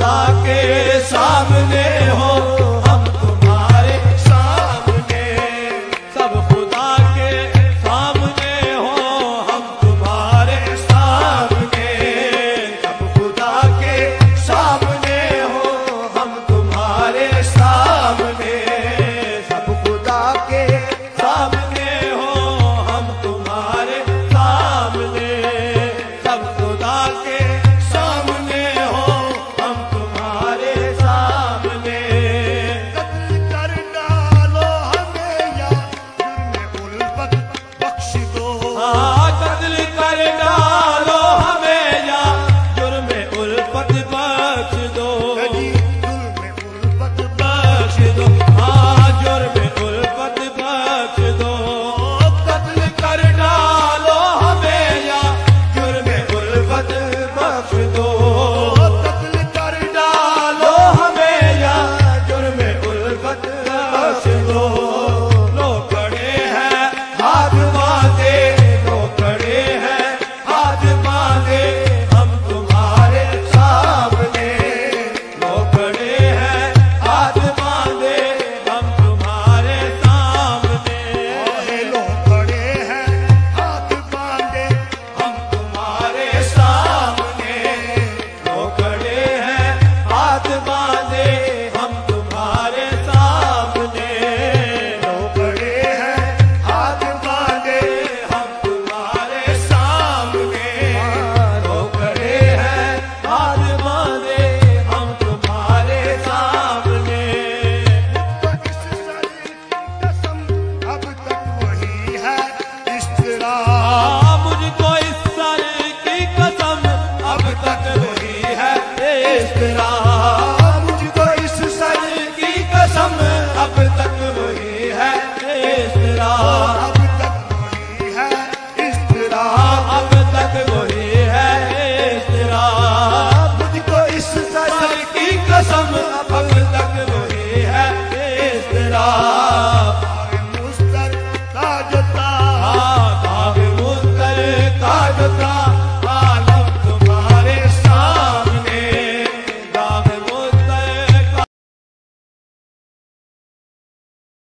खुदा के सामने हो हम तुम्हारे सामने, सब खुदा के सामने हो हम तुम्हारे सामने, सब खुदा के सामने हो हम तुम्हारे सामने, सब खुदा के सामने हो हम तुम्हारे सामने, सब खुदा के सामने हो हम तुम्हारे सामने। कत्ल कर डालो हमें या जुर्मे उल्फत बख्श दो, कत्ल कर डालो हमें या जुर्मे उल्फत बख्श दो, जुर्मे उल्फत बख्श दो, जुर्मे उल्फत बख्श दो, कत्ल कर डालो हमें या जुर्मे उल्फत बख्श दो, कत्ल कर डालो हमें या जुर्मे उल्फत बख्श दो। लो खड़े हैं हाथ बांधे, लो खड़े हैं हाथ बांधे हम तुम्हारे सामने, लो खड़े हैं हाथ बांधे हम तुम्हारे सामने, लो खड़े हैं हाथ बांधे हम तुम्हारे सामने, लो खड़े हैं हाथ बांधे हम तुम्हारे सामने, लो खड़े हैं हाथ बांधे हम तुम्हारे सामने, लो खड़े हैं हाथ बांधे हम तुम्हारे सामने। इस शरीर की कसम अब तक वही है इस्तिरा, मुझको इस सर की कसम अब तक वही है इस्तिरा, मुझको इस सर की कसम अब तक वही है इस्तिरा, अब तक वही है इस्तिरा, अब तक वही है इस्तिरा, मुझको इस सर की कसम अब तक वही है इस्तिरा। मुस्तर का जो था दाग मुस्तर का जो था